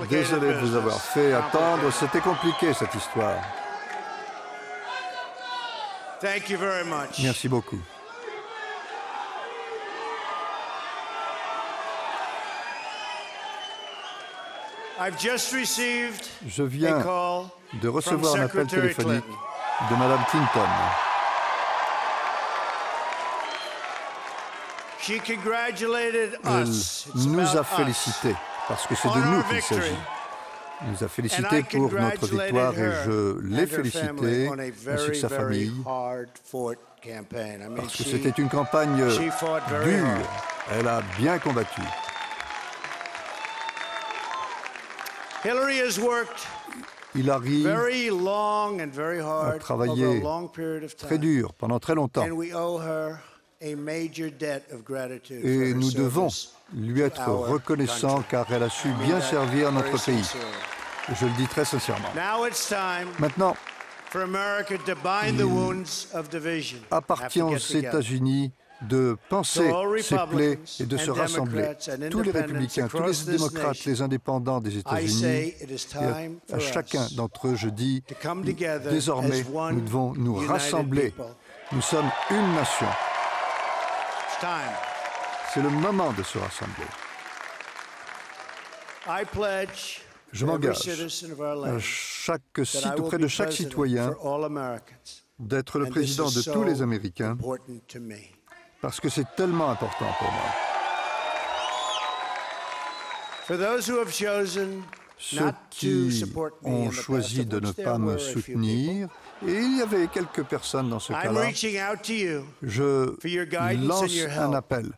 Désolé de vous avoir fait attendre, c'était compliqué cette histoire. Merci beaucoup. Je viens de recevoir un appel téléphonique de Mme Clinton. Elle nous a félicités, parce que c'est de nous qu'il s'agit. Elle nous a félicités pour notre victoire et je l'ai félicité, ainsi que sa famille, parce que c'était une campagne dure. Elle a bien combattu. Hillary a travaillé très dur pendant très longtemps. Et nous devons lui être reconnaissants car elle a su bien servir notre pays. Je le dis très sincèrement. Maintenant, il appartient aux États-Unis de penser ses plaies et de se rassembler. Tous les républicains, tous les démocrates, les indépendants des États-Unis, et à chacun d'entre eux, je dis, désormais, nous devons nous rassembler. Nous sommes une nation. C'est le moment de se rassembler. Je m'engage auprès de chaque citoyen d'être le président de tous les Américains parce que c'est tellement important pour moi. Ceux qui ont choisi de ne pas me soutenir, et il y avait quelques personnes dans ce cas-là, je lance un appel.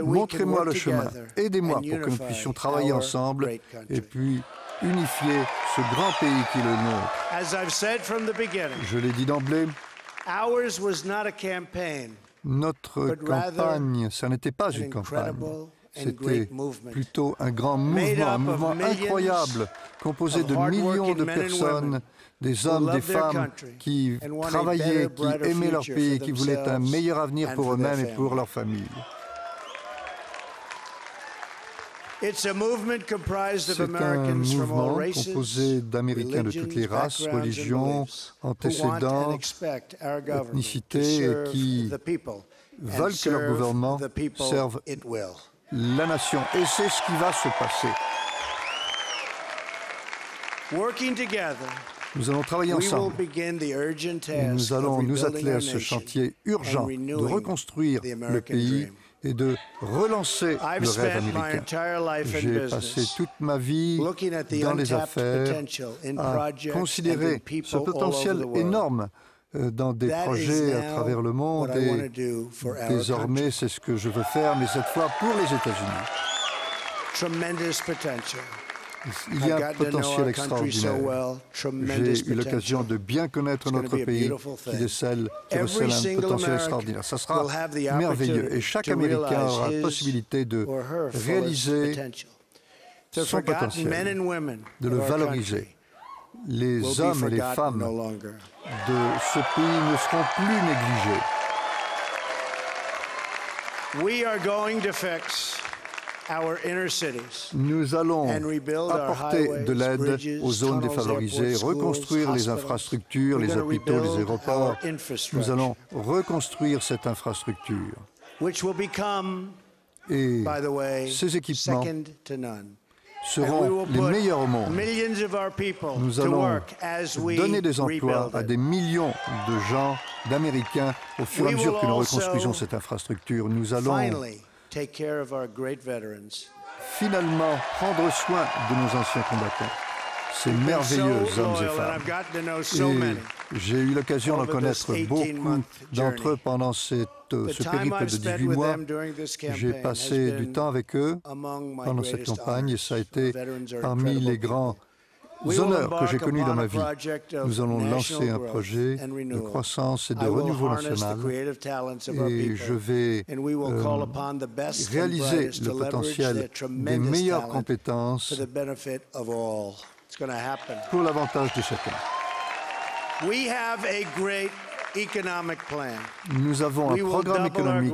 Montrez-moi le chemin, aidez-moi pour que nous puissions travailler ensemble et puis unifier ce grand pays qui est le nôtre. Je l'ai dit d'emblée, notre campagne, ça n'était pas une campagne. C'était plutôt un grand mouvement, un mouvement incroyable, composé de millions de personnes, des hommes, des femmes qui travaillaient, qui aimaient leur pays, qui voulaient un meilleur avenir pour eux-mêmes et pour leurs familles. C'est un mouvement composé d'Américains de toutes les races, religions, antécédents, ethnicités, et qui veulent que leur gouvernement serve la nation. Et c'est ce qui va se passer. Nous allons travailler ensemble. Et nous allons nous atteler à ce chantier urgent de reconstruire le pays et de relancer le rêve américain. J'ai passé toute ma vie dans les affaires à considérer ce potentiel énorme dans des projets à travers le monde et désormais c'est ce que je veux faire, mais cette fois pour les États-Unis. Il y a un potentiel extraordinaire. J'ai eu l'occasion de bien connaître notre pays qui recèle un potentiel extraordinaire. Ça sera merveilleux et chaque Américain aura la possibilité de réaliser son potentiel, de le valoriser. Les hommes et les femmes de ce pays ne seront plus négligés. Nous allons apporter de l'aide aux zones défavorisées, reconstruire les infrastructures, les hôpitaux, les aéroports. Nous allons reconstruire cette infrastructure. Et ces équipements seront les meilleurs au monde. Nous allons donner des emplois à des millions de gens, d'Américains, au fur et à mesure que nous reconstruisons cette infrastructure. Nous allons finalement prendre soin de nos anciens combattants, ces merveilleux hommes et femmes. Et j'ai eu l'occasion d'en connaître beaucoup d'entre eux pendant ce périple de 18 mois. J'ai passé du temps avec eux pendant cette campagne et ça a été parmi les grands honneurs que j'ai connus dans ma vie. Nous allons lancer un projet de croissance et de renouveau national et je vais réaliser le potentiel des meilleures compétences pour l'avantage de chacun. Nous avons un programme économique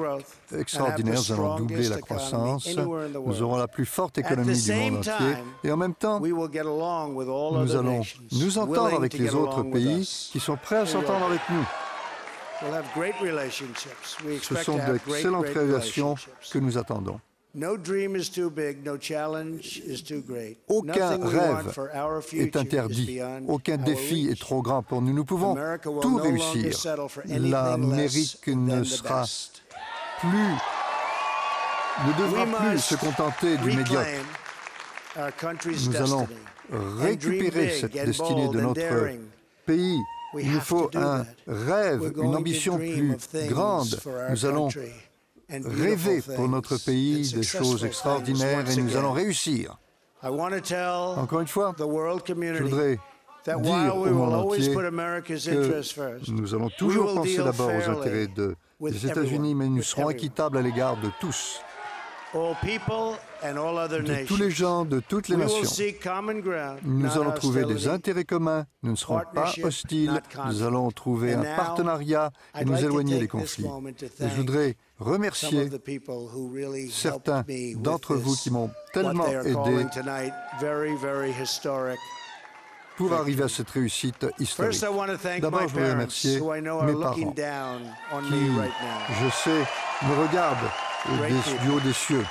extraordinaire. Nous allons doubler la croissance. Nous aurons la plus forte économie du monde entier. Et en même temps, nous allons nous entendre avec les autres pays qui sont prêts à s'entendre avec nous. Ce sont d'excellentes relations que nous attendons. Aucun rêve est interdit, aucun défi est trop grand pour nous. Nous pouvons tout réussir. L'Amérique ne devra plus se contenter du médiocre. Nous allons récupérer cette destinée de notre pays. Il nous faut un rêve, une ambition plus grande. Nous allons rêver pour notre pays des choses extraordinaires et nous allons réussir. Encore une fois, je voudrais dire au monde entier que nous allons toujours penser d'abord aux intérêts des États-Unis, mais nous serons équitables à l'égard de tous. De tous les gens, de toutes les nations. Nous allons trouver des intérêts communs, nous ne serons pas hostiles, nous allons trouver un partenariat et nous éloigner des conflits. Et je voudrais remercier certains d'entre vous qui m'ont tellement aidé pour arriver à cette réussite historique. D'abord, je voudrais remercier mes parents qui, je sais, me regardent du haut des cieux.